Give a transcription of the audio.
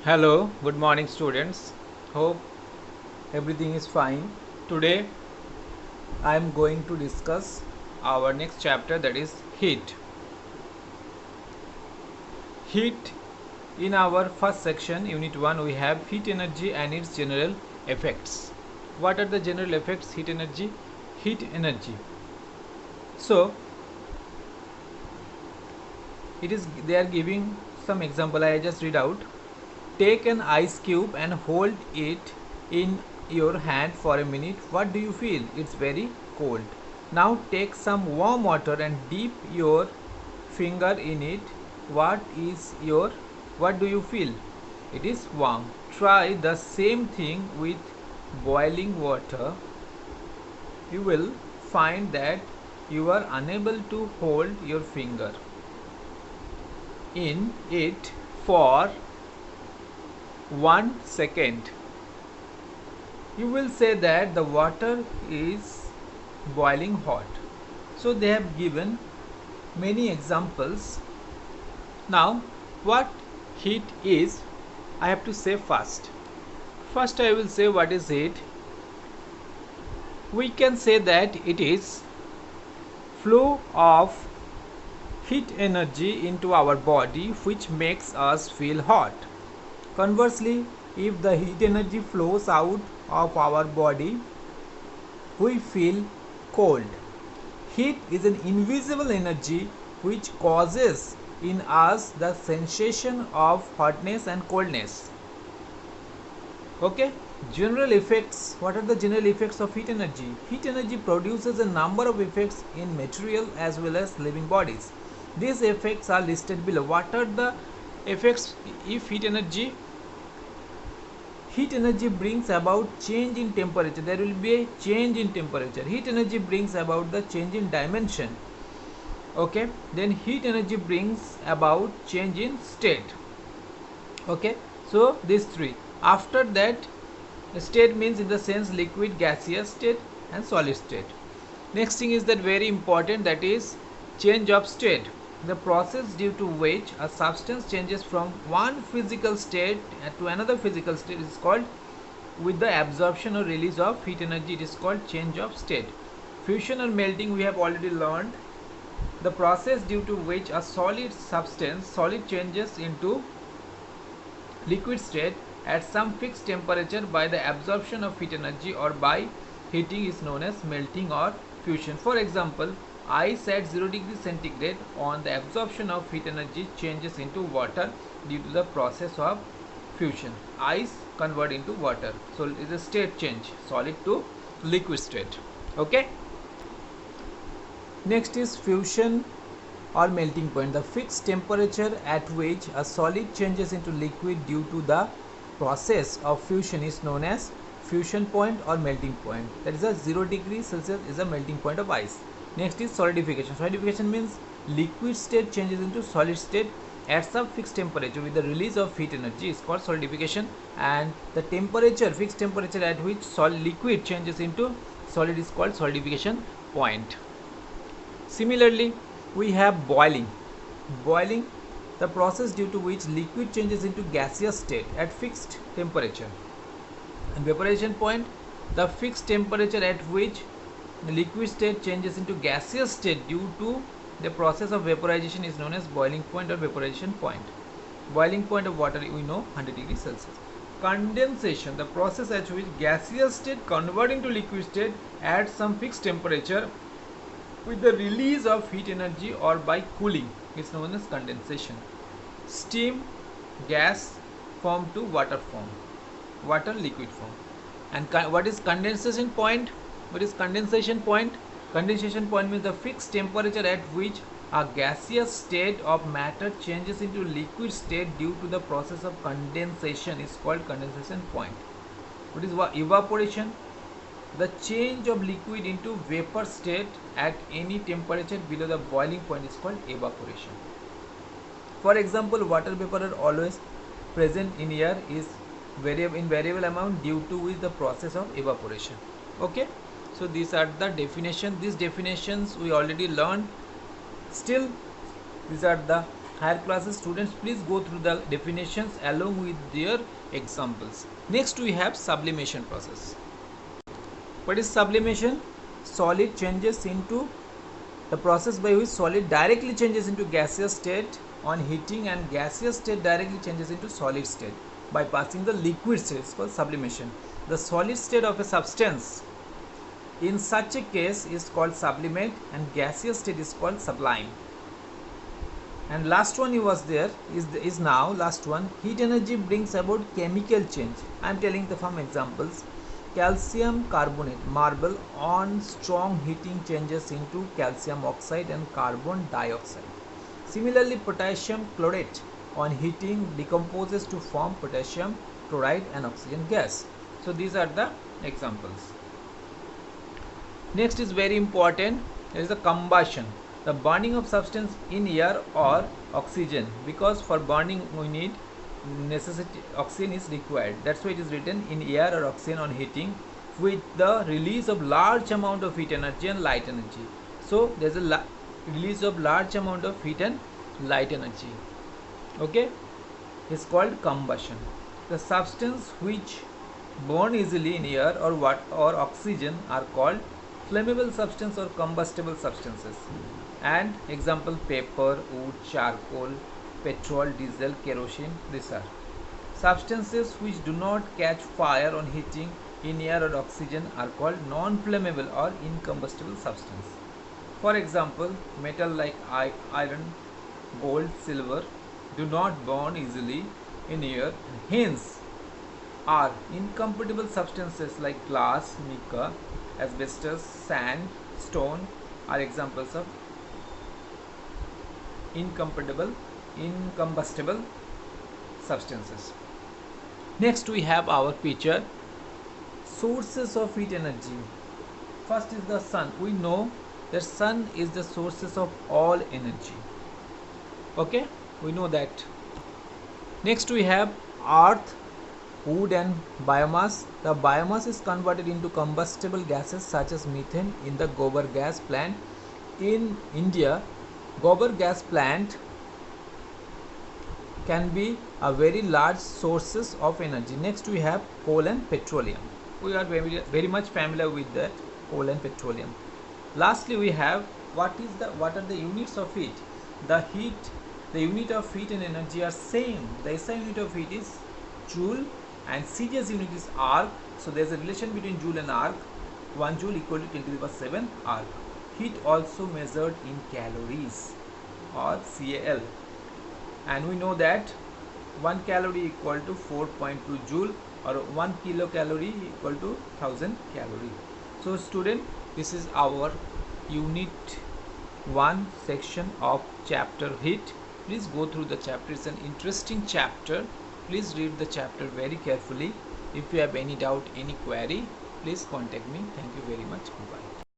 Hello, good morning students. Hope everything is fine. Today I am going to discuss our next chapter, that is heat. Heat, in our first section, unit 1, we have heat energy and its general effects. What are the general effects? Heat energy. Heat energy. So they are giving some example. I just read out. Take an ice cube and hold it in your hand for a minute. What do you feel? It's very cold. Now take some warm water and dip your finger in it. What do you feel? It is warm. Try the same thing with boiling water. You will find that you are unable to hold your finger in it for 1 second. You will say that the water is boiling hot. So they have given many examples. Now what heat is, I have to say first. First I will say what is heat. We can say that it is flow of heat energy into our body which makes us feel hot. Conversely, if the heat energy flows out of our body, we feel cold. Heat is an invisible energy which causes in us the sensation of hotness and coldness. Okay? General effects. What are the general effects of heat energy? Heat energy produces a number of effects in material as well as living bodies. These effects are listed below. What are the effects if heat energy brings about change in temperature? There will be a change in temperature. Heat energy brings about the change in dimension. Okay, then heat energy brings about change in state. Okay, so these three. After that, state means in the sense liquid, gaseous state and solid state. Next thing is that very important, that is change of state. The process due to which a substance changes from one physical state to another physical state is called, with the absorption or release of heat energy, it is called change of state. Fusion or melting we have already learned. The process due to which a solid changes into liquid state at some fixed temperature by the absorption of heat energy or by heating is known as melting or fusion. For example, ice at 0 degree centigrade on the absorption of heat energy changes into water due to the process of fusion. Ice convert into water. So it is a state change, solid to liquid state. Okay. Next is fusion or melting point. The fixed temperature at which a solid changes into liquid due to the process of fusion is known as fusion point or melting point. That is a 0 degree Celsius is a melting point of ice. Next is solidification. Solidification means liquid state changes into solid state at some fixed temperature with the release of heat energy is called solidification, and the fixed temperature at which liquid changes into solid is called solidification point. Similarly, we have boiling. Boiling, the process due to which liquid changes into gaseous state at fixed temperature. And vaporization point, the fixed temperature at which the liquid state changes into gaseous state due to the process of vaporization is known as boiling point or vaporization point. Boiling point of water we know 100 degrees Celsius. Condensation, the process at which gaseous state converting to liquid state at some fixed temperature with the release of heat energy or by cooling is known as condensation. Steam, gas form to water form, water liquid form. And what is condensation point? What is condensation point? Condensation point means the fixed temperature at which a gaseous state of matter changes into liquid state due to the process of condensation is called condensation point. What is evaporation? The change of liquid into vapor state at any temperature below the boiling point is called evaporation. For example, water vapor are always present in air is in variable amount due to which the process of evaporation. Okay, so these are the definition. These definitions we already learned. Still, these are the higher classes students, please go through the definitions along with their examples. Next we have sublimation process. What is sublimation? Solid changes into the process by which solid directly changes into gaseous state on heating and gaseous state directly changes into solid state by passing the liquid state is called sublimation. The solid state of a substance in such a case is called sublimate and gaseous state is called sublime. And last one was there is now last one, heat energy brings about chemical change. I am telling the from examples. Calcium carbonate marble on strong heating changes into calcium oxide and carbon dioxide. Similarly, potassium chlorate on heating decomposes to form potassium chloride and oxygen gas. So these are the examples. Next is very important, there is a combustion, the burning of substance in air or oxygen, because for burning we need necessity oxygen is required. That's why it is written in air or oxygen on heating with the release of large amount of heat energy and light energy. So there is a release of large amount of heat and light energy. Okay, it's called combustion. The substance which burn easily in air or oxygen are called flammable substance or combustible substances. And example, paper, wood, charcoal, petrol, diesel, kerosene, these are. Substances which do not catch fire on heating in air or oxygen are called non-flammable or incombustible substance. For example, metal like iron, gold, silver do not burn easily in air, hence are incompatible substances like glass, mica, asbestos, sand, stone are examples of incombustible substances. Next we have our picture, sources of heat energy. First is the sun. We know that sun is the sources of all energy. Okay, we know that. Next we have earth, wood and biomass. The biomass is converted into combustible gases such as methane in the Gobar gas plant. In India, Gobar gas plant can be a very large sources of energy. Next we have coal and petroleum. We are very much familiar with that, coal and petroleum. Lastly we have what are the units of heat. The unit of heat and energy are same. The SI unit of heat is joule and CGS unit is arc. So there is a relation between joule and arc. 1 joule equal to 10 to the power 7 arc. Heat also measured in calories or CAL, and we know that 1 calorie equal to 4.2 joule or 1 kilocalorie equal to 1000 calorie. So student, this is our unit 1 section of chapter heat. Please go through the chapter. It's an interesting chapter. Please read the chapter very carefully. If you have any doubt, any query, please contact me. Thank you very much. Bye.